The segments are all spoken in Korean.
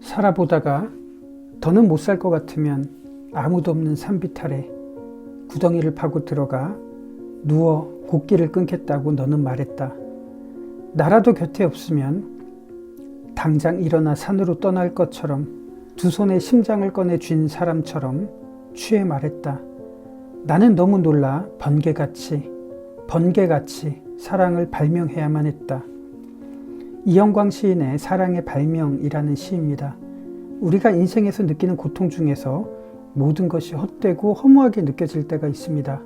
살아보다가 더는 못 살 것 같으면 아무도 없는 산비탈에 구덩이를 파고 들어가 누워 곡기를 끊겠다고 너는 말했다. 나라도 곁에 없으면 당장 일어나 산으로 떠날 것처럼 두 손에 심장을 꺼내 쥔 사람처럼 취해 말했다. 나는 너무 놀라 번개같이 사랑을 발명해야만 했다. 이영광 시인의 사랑의 발명이라는 시입니다. 우리가 인생에서 느끼는 고통 중에서 모든 것이 헛되고 허무하게 느껴질 때가 있습니다.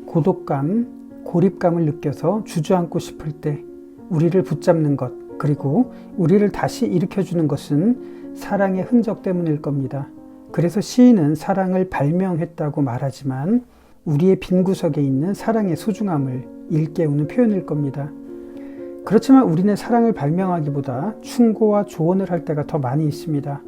고독감, 고립감을 느껴서 주저앉고 싶을 때 우리를 붙잡는 것, 그리고 우리를 다시 일으켜주는 것은 사랑의 흔적 때문일 겁니다. 그래서 시인은 사랑을 발명했다고 말하지만 우리의 빈 구석에 있는 사랑의 소중함을 일깨우는 표현일 겁니다. 그렇지만 우리는 사랑을 발명하기보다 충고와 조언을 할 때가 더 많이 있습니다.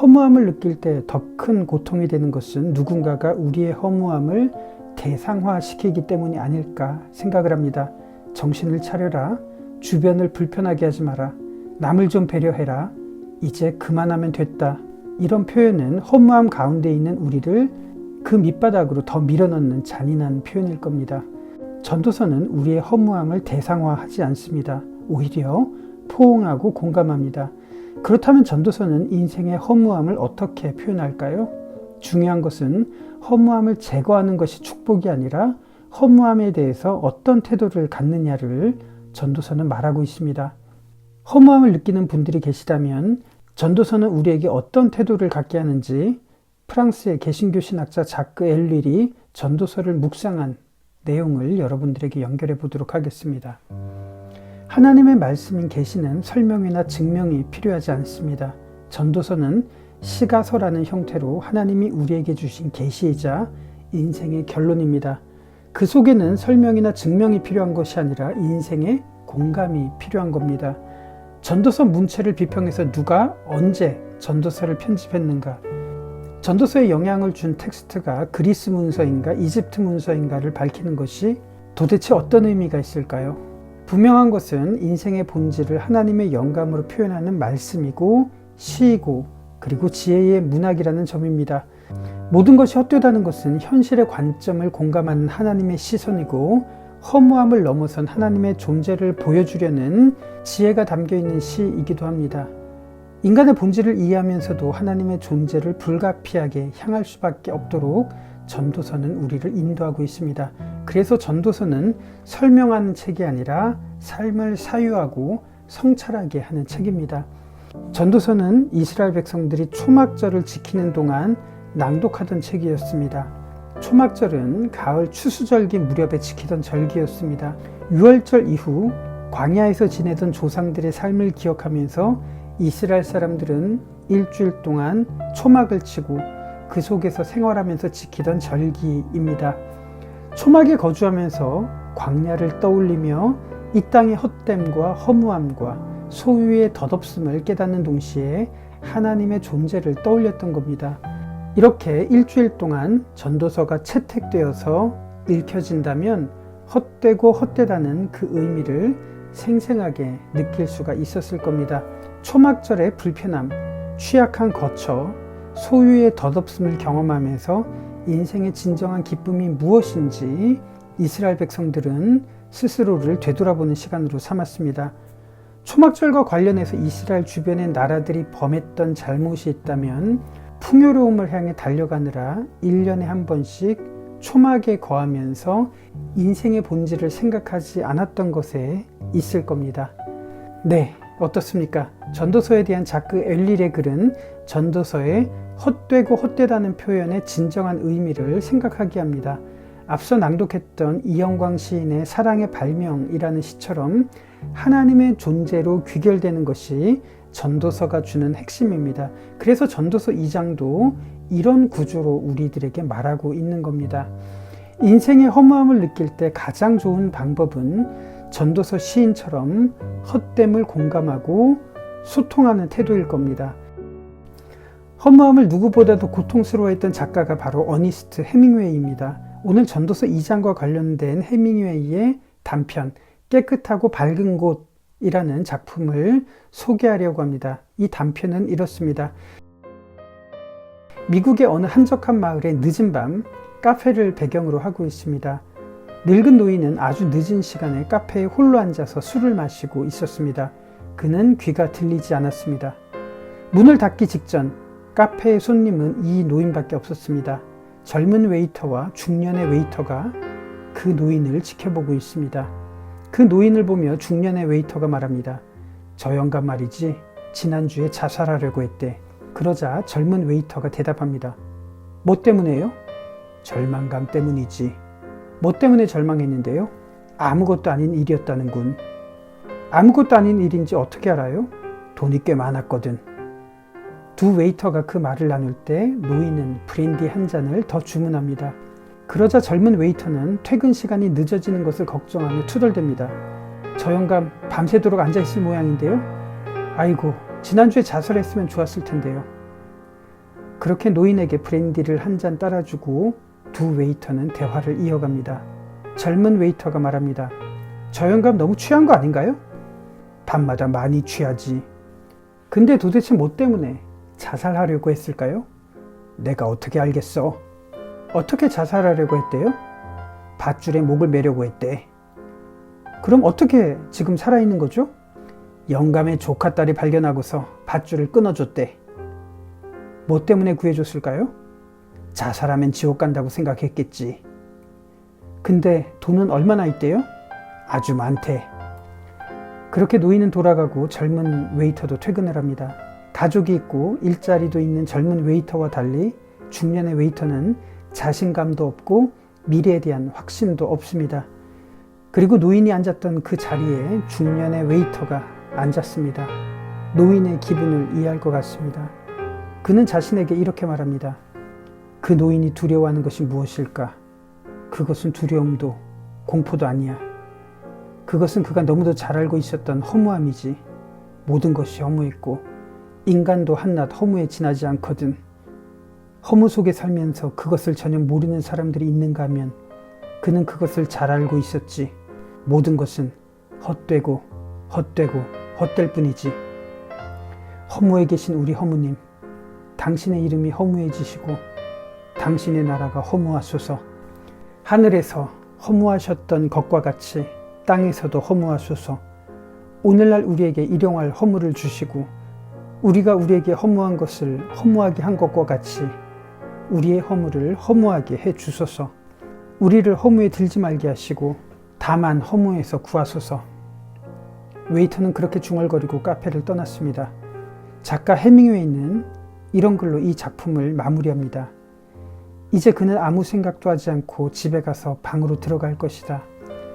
허무함을 느낄 때 더 큰 고통이 되는 것은 누군가가 우리의 허무함을 대상화시키기 때문이 아닐까 생각을 합니다. 정신을 차려라. 주변을 불편하게 하지 마라. 남을 좀 배려해라. 이제 그만하면 됐다. 이런 표현은 허무함 가운데 있는 우리를 그 밑바닥으로 더 밀어넣는 잔인한 표현일 겁니다. 전도서는 우리의 허무함을 대상화하지 않습니다. 오히려 포옹하고 공감합니다. 그렇다면 전도서는 인생의 허무함을 어떻게 표현할까요? 중요한 것은 허무함을 제거하는 것이 축복이 아니라 허무함에 대해서 어떤 태도를 갖느냐를 전도서는 말하고 있습니다. 허무함을 느끼는 분들이 계시다면 전도서는 우리에게 어떤 태도를 갖게 하는지 프랑스의 개신교 신학자 자크 엘릴이 전도서를 묵상한 내용을 여러분들에게 연결해 보도록 하겠습니다. 하나님의 말씀인 계시는 설명이나 증명이 필요하지 않습니다. 전도서는 시가서라는 형태로 하나님이 우리에게 주신 계시이자 인생의 결론입니다. 그 속에는 설명이나 증명이 필요한 것이 아니라 인생의 공감이 필요한 겁니다. 전도서 문체를 비평해서 누가 언제 전도서를 편집했는가? 전도서에 영향을 준 텍스트가 그리스 문서인가 이집트 문서인가를 밝히는 것이 도대체 어떤 의미가 있을까요? 분명한 것은 인생의 본질을 하나님의 영감으로 표현하는 말씀이고 시이고 그리고 지혜의 문학이라는 점입니다. 모든 것이 헛되다는 것은 현실의 관점을 공감하는 하나님의 시선이고 허무함을 넘어선 하나님의 존재를 보여주려는 지혜가 담겨있는 시이기도 합니다. 인간의 본질을 이해하면서도 하나님의 존재를 불가피하게 향할 수밖에 없도록 전도서는 우리를 인도하고 있습니다. 그래서 전도서는 설명하는 책이 아니라 삶을 사유하고 성찰하게 하는 책입니다. 전도서는 이스라엘 백성들이 초막절을 지키는 동안 낭독하던 책이었습니다. 초막절은 가을 추수절기 무렵에 지키던 절기였습니다. 유월절 이후 광야에서 지내던 조상들의 삶을 기억하면서 이스라엘 사람들은 일주일 동안 초막을 치고 그 속에서 생활하면서 지키던 절기입니다. 초막에 거주하면서 광야를 떠올리며 이 땅의 헛됨과 허무함과 소유의 덧없음을 깨닫는 동시에 하나님의 존재를 떠올렸던 겁니다. 이렇게 일주일 동안 전도서가 채택되어서 읽혀진다면 헛되고 헛되다는 그 의미를 생생하게 느낄 수가 있었을 겁니다. 초막절의 불편함, 취약한 거처, 소유의 덧없음을 경험하면서 인생의 진정한 기쁨이 무엇인지 이스라엘 백성들은 스스로를 되돌아보는 시간으로 삼았습니다. 초막절과 관련해서 이스라엘 주변의 나라들이 범했던 잘못이 있다면 풍요로움을 향해 달려가느라 1년에 한 번씩 초막에 거하면서 인생의 본질을 생각하지 않았던 것에 있을 겁니다. 네, 어떻습니까? 전도서에 대한 자크 엘릴의 글은 전도서의 헛되고 헛되다는 표현의 진정한 의미를 생각하게 합니다. 앞서 낭독했던 이영광 시인의 사랑의 발명이라는 시처럼 하나님의 존재로 귀결되는 것이 전도서가 주는 핵심입니다. 그래서 전도서 2장도 이런 구조로 우리들에게 말하고 있는 겁니다. 인생의 허무함을 느낄 때 가장 좋은 방법은 전도서 시인처럼 헛됨을 공감하고 소통하는 태도일 겁니다. 허무함을 누구보다도 고통스러워했던 작가가 바로 어니스트 해밍웨이입니다. 오늘 전도서 2장과 관련된 해밍웨이의 단편 깨끗하고 밝은 곳 이라는 작품을 소개하려고 합니다. 이 단편은 이렇습니다. 미국의 어느 한적한 마을의 늦은 밤 카페를 배경으로 하고 있습니다. 늙은 노인은 아주 늦은 시간에 카페에 홀로 앉아서 술을 마시고 있었습니다. 그는 귀가 들리지 않았습니다. 문을 닫기 직전 카페의 손님은 이 노인밖에 없었습니다. 젊은 웨이터와 중년의 웨이터가 그 노인을 지켜보고 있습니다. 그 노인을 보며 중년의 웨이터가 말합니다. 저 영감 말이지, 지난주에 자살하려고 했대. 그러자 젊은 웨이터가 대답합니다. 뭐 때문에요? 절망감 때문이지. 뭐 때문에 절망했는데요? 아무것도 아닌 일이었다는군. 아무것도 아닌 일인지 어떻게 알아요? 돈이 꽤 많았거든. 두 웨이터가 그 말을 나눌 때 노인은 브랜디 한 잔을 더 주문합니다. 그러자 젊은 웨이터는 퇴근 시간이 늦어지는 것을 걱정하며 투덜댑니다. 저 영감 밤새도록 앉아있을 모양인데요? 아이고, 지난주에 자살했으면 좋았을 텐데요. 그렇게 노인에게 브랜디를 한 잔 따라주고 두 웨이터는 대화를 이어갑니다. 젊은 웨이터가 말합니다. 저 영감 너무 취한 거 아닌가요? 밤마다 많이 취하지. 근데 도대체 뭐 때문에 자살하려고 했을까요? 내가 어떻게 알겠어? 어떻게 자살하려고 했대요? 밧줄에 목을 매려고 했대. 그럼 어떻게 지금 살아있는 거죠? 영감의 조카딸이 발견하고서 밧줄을 끊어줬대. 뭐 때문에 구해줬을까요? 자살하면 지옥 간다고 생각했겠지. 근데 돈은 얼마나 있대요? 아주 많대. 그렇게 노인은 돌아가고 젊은 웨이터도 퇴근을 합니다. 가족이 있고 일자리도 있는 젊은 웨이터와 달리 중년의 웨이터는 자신감도 없고 미래에 대한 확신도 없습니다. 그리고 노인이 앉았던 그 자리에 중년의 웨이터가 앉았습니다. 노인의 기분을 이해할 것 같습니다. 그는 자신에게 이렇게 말합니다. 그 노인이 두려워하는 것이 무엇일까? 그것은 두려움도 공포도 아니야. 그것은 그가 너무도 잘 알고 있었던 허무함이지. 모든 것이 허무했고 인간도 한낱 허무에 지나지 않거든. 허무 속에 살면서 그것을 전혀 모르는 사람들이 있는가 하면 그는 그것을 잘 알고 있었지. 모든 것은 헛되고 헛될 뿐이지. 허무에 계신 우리 허무님, 당신의 이름이 허무해지시고 당신의 나라가 허무하소서. 하늘에서 허무하셨던 것과 같이 땅에서도 허무하소서. 오늘날 우리에게 일용할 허물을 주시고 우리가 우리에게 허무한 것을 허무하게 한 것과 같이 우리의 허물을 허무하게 해 주소서. 우리를 허무에 들지 말게 하시고 다만 허무에서 구하소서. 웨이터는 그렇게 중얼거리고 카페를 떠났습니다. 작가 해밍웨이는 이런 글로 이 작품을 마무리합니다. 이제 그는 아무 생각도 하지 않고 집에 가서 방으로 들어갈 것이다.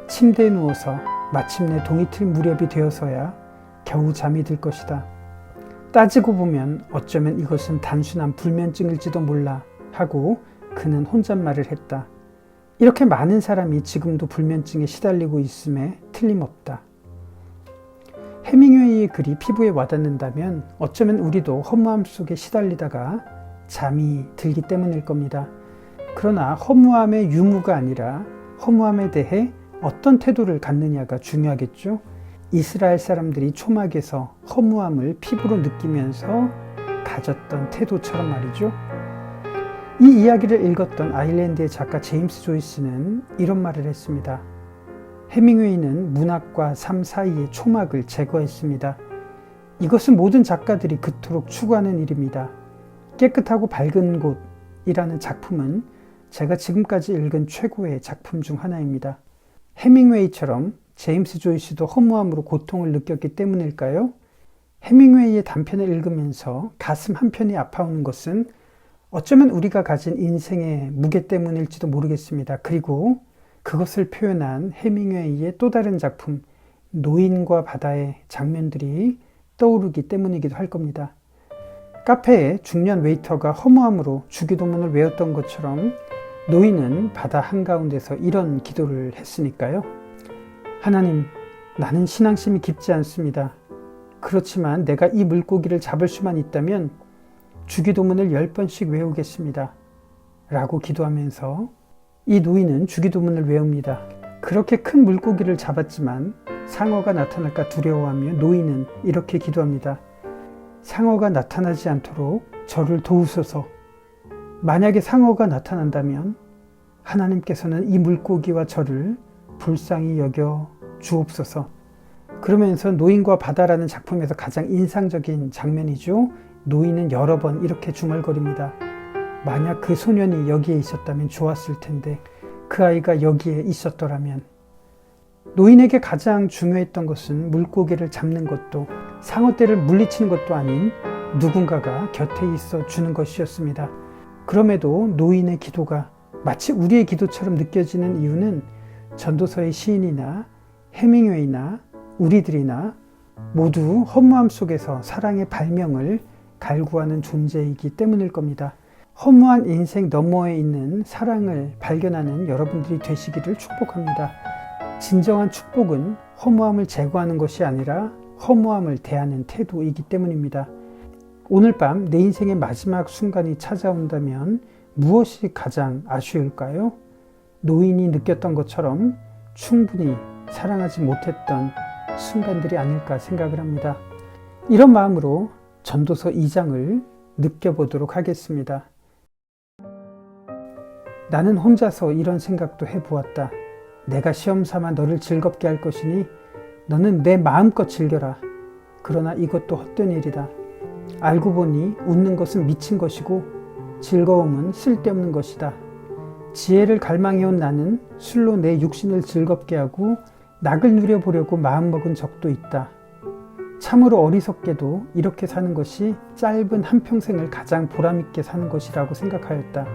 침대에 누워서 마침내 동이틀 무렵이 되어서야 겨우 잠이 들 것이다. 따지고 보면 어쩌면 이것은 단순한 불면증일지도 몰라 하고 그는 혼잣말을 했다. 이렇게 많은 사람이 지금도 불면증에 시달리고 있음에 틀림없다. 해밍웨이의 글이 피부에 와닿는다면 어쩌면 우리도 허무함 속에 시달리다가 잠이 들기 때문일 겁니다. 그러나 허무함의 유무가 아니라 허무함에 대해 어떤 태도를 갖느냐가 중요하겠죠. 이스라엘 사람들이 초막에서 허무함을 피부로 느끼면서 가졌던 태도처럼 말이죠. 이 이야기를 읽었던 아일랜드의 작가 제임스 조이스는 이런 말을 했습니다. 해밍웨이는 문학과 삶 사이의 초막을 제거했습니다. 이것은 모든 작가들이 그토록 추구하는 일입니다. 깨끗하고 밝은 곳이라는 작품은 제가 지금까지 읽은 최고의 작품 중 하나입니다. 해밍웨이처럼 제임스 조이스도 허무함으로 고통을 느꼈기 때문일까요? 해밍웨이의 단편을 읽으면서 가슴 한편이 아파오는 것은 어쩌면 우리가 가진 인생의 무게 때문일지도 모르겠습니다. 그리고 그것을 표현한 해밍웨이의 또 다른 작품 노인과 바다의 장면들이 떠오르기 때문이기도 할 겁니다. 카페에 중년 웨이터가 허무함으로 주기도문을 외웠던 것처럼 노인은 바다 한가운데서 이런 기도를 했으니까요. 하나님, 나는 신앙심이 깊지 않습니다. 그렇지만 내가 이 물고기를 잡을 수만 있다면 주기도문을 10번씩 외우겠습니다. 라고 기도하면서 이 노인은 주기도문을 외웁니다. 그렇게 큰 물고기를 잡았지만 상어가 나타날까 두려워하며 노인은 이렇게 기도합니다. 상어가 나타나지 않도록 저를 도우소서. 만약에 상어가 나타난다면 하나님께서는 이 물고기와 저를 불쌍히 여겨 주옵소서. 그러면서 노인과 바다라는 작품에서 가장 인상적인 장면이죠. 노인은 여러 번 이렇게 중얼거립니다. 만약 그 소년이 여기에 있었다면 좋았을 텐데, 그 아이가 여기에 있었더라면. 노인에게 가장 중요했던 것은 물고기를 잡는 것도 상어떼를 물리치는 것도 아닌 누군가가 곁에 있어 주는 것이었습니다. 그럼에도 노인의 기도가 마치 우리의 기도처럼 느껴지는 이유는 전도서의 시인이나 해밍웨이나 우리들이나 모두 허무함 속에서 사랑의 발명을 갈구하는 존재이기 때문일 겁니다. 허무한 인생 너머에 있는 사랑을 발견하는 여러분들이 되시기를 축복합니다. 진정한 축복은 허무함을 제거하는 것이 아니라 허무함을 대하는 태도이기 때문입니다. 오늘 밤 내 인생의 마지막 순간이 찾아온다면 무엇이 가장 아쉬울까요? 노인이 느꼈던 것처럼 충분히 사랑하지 못했던 순간들이 아닐까 생각을 합니다. 이런 마음으로 전도서 2장을 느껴보도록 하겠습니다. 나는 혼자서 이런 생각도 해보았다. 내가 시험 삼아 너를 즐겁게 할 것이니 너는 내 마음껏 즐겨라. 그러나 이것도 헛된 일이다. 알고 보니 웃는 것은 미친 것이고 즐거움은 쓸데없는 것이다. 지혜를 갈망해온 나는 술로 내 육신을 즐겁게 하고 낙을 누려보려고 마음먹은 적도 있다. 참으로 어리석게도 이렇게 사는 것이 짧은 한평생을 가장 보람있게 사는 것이라고 생각하였다.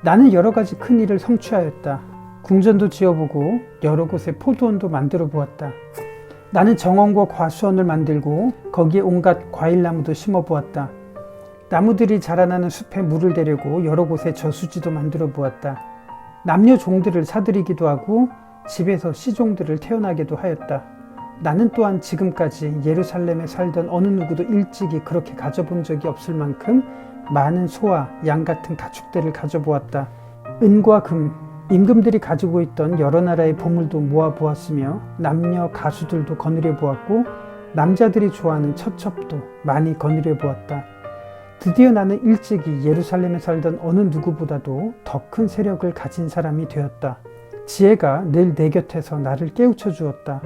나는 여러 가지 큰 일을 성취하였다. 궁전도 지어보고 여러 곳에 포도원도 만들어 보았다. 나는 정원과 과수원을 만들고 거기에 온갖 과일나무도 심어 보았다. 나무들이 자라나는 숲에 물을 대려고 여러 곳에 저수지도 만들어 보았다. 남녀 종들을 사들이기도 하고 집에서 시종들을 태어나게도 하였다. 나는 또한 지금까지 예루살렘에 살던 어느 누구도 일찍이 그렇게 가져본 적이 없을 만큼 많은 소와 양 같은 가축들을 가져보았다. 은과 금, 임금들이 가지고 있던 여러 나라의 보물도 모아보았으며 남녀 가수들도 거느려 보았고 남자들이 좋아하는 처첩도 많이 거느려 보았다. 드디어 나는 일찍이 예루살렘에 살던 어느 누구보다도 더 큰 세력을 가진 사람이 되었다. 지혜가 늘 내 곁에서 나를 깨우쳐 주었다.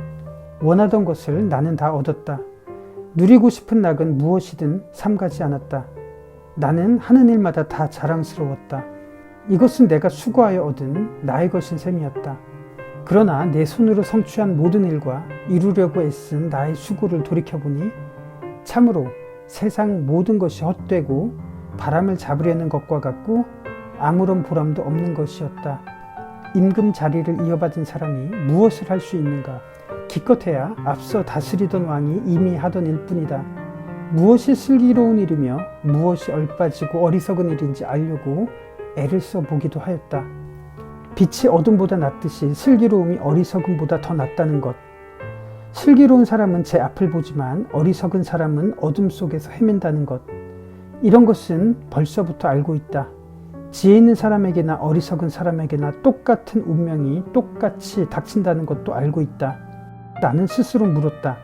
원하던 것을 나는 다 얻었다. 누리고 싶은 낙은 무엇이든 삼가지 않았다. 나는 하는 일마다 다 자랑스러웠다. 이것은 내가 수고하여 얻은 나의 것인 셈이었다. 그러나 내 손으로 성취한 모든 일과 이루려고 애쓴 나의 수고를 돌이켜보니 참으로 세상 모든 것이 헛되고 바람을 잡으려는 것과 같고 아무런 보람도 없는 것이었다. 임금 자리를 이어받은 사람이 무엇을 할 수 있는가? 기껏해야 앞서 다스리던 왕이 이미 하던 일뿐이다. 무엇이 슬기로운 일이며 무엇이 얼빠지고 어리석은 일인지 알려고 애를 써보기도 하였다. 빛이 어둠보다 낫듯이 슬기로움이 어리석음보다 더 낫다는 것. 슬기로운 사람은 제 앞을 보지만 어리석은 사람은 어둠 속에서 헤맨다는 것. 이런 것은 벌써부터 알고 있다. 지혜 있는 사람에게나 어리석은 사람에게나 똑같은 운명이 똑같이 닥친다는 것도 알고 있다. 나는 스스로 물었다.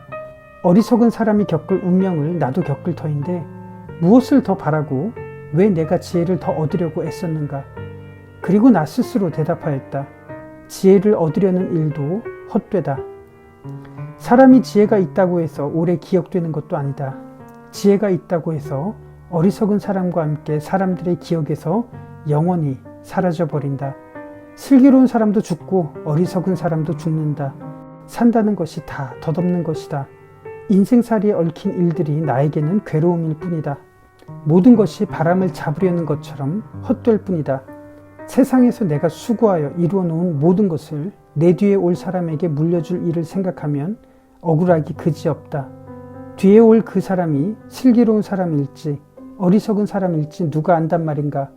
어리석은 사람이 겪을 운명을 나도 겪을 터인데 무엇을 더 바라고 왜 내가 지혜를 더 얻으려고 애썼는가? 그리고 나 스스로 대답하였다. 지혜를 얻으려는 일도 헛되다. 사람이 지혜가 있다고 해서 오래 기억되는 것도 아니다. 지혜가 있다고 해서 어리석은 사람과 함께 사람들의 기억에서 영원히 사라져버린다. 슬기로운 사람도 죽고 어리석은 사람도 죽는다. 산다는 것이 다 덧없는 것이다. 인생살이에 얽힌 일들이 나에게는 괴로움일 뿐이다. 모든 것이 바람을 잡으려는 것처럼 헛될 뿐이다. 세상에서 내가 수고하여 이루어 놓은 모든 것을 내 뒤에 올 사람에게 물려줄 일을 생각하면 억울하기 그지없다. 뒤에 올 그 사람이 슬기로운 사람일지 어리석은 사람일지 누가 안단 말인가.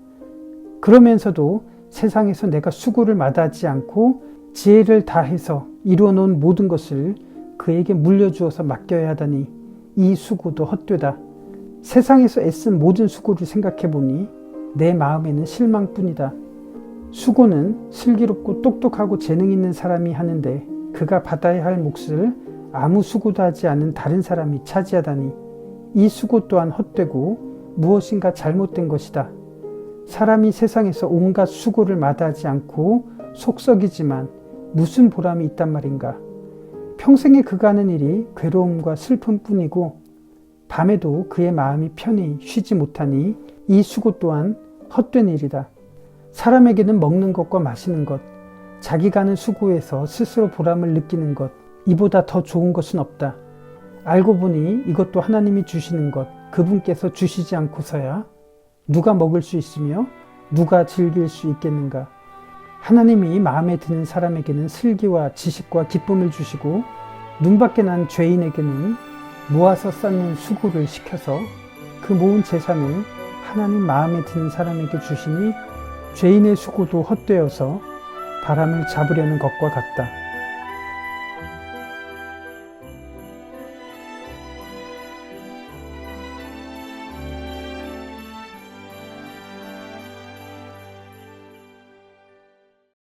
그러면서도 세상에서 내가 수고를 마다하지 않고 지혜를 다해서 이루어 놓은 모든 것을 그에게 물려주어서 맡겨야 하다니 이 수고도 헛되다. 세상에서 애쓴 모든 수고를 생각해보니 내 마음에는 실망뿐이다. 수고는 슬기롭고 똑똑하고 재능 있는 사람이 하는데 그가 받아야 할 몫을 아무 수고도 하지 않은 다른 사람이 차지하다니 이 수고 또한 헛되고 무엇인가 잘못된 것이다. 사람이 세상에서 온갖 수고를 마다하지 않고 속썩이지만 무슨 보람이 있단 말인가. 평생에 그가 하는 일이 괴로움과 슬픔뿐이고 밤에도 그의 마음이 편히 쉬지 못하니 이 수고 또한 헛된 일이다. 사람에게는 먹는 것과 마시는 것, 자기가 하는 수고에서 스스로 보람을 느끼는 것, 이보다 더 좋은 것은 없다. 알고 보니 이것도 하나님이 주시는 것, 그분께서 주시지 않고서야 누가 먹을 수 있으며 누가 즐길 수 있겠는가. 하나님이 마음에 드는 사람에게는 슬기와 지식과 기쁨을 주시고 눈밖에 난 죄인에게는 모아서 쌓는 수고를 시켜서 그 모은 재산을 하나님 마음에 드는 사람에게 주시니 죄인의 수고도 헛되어서 바람을 잡으려는 것과 같다.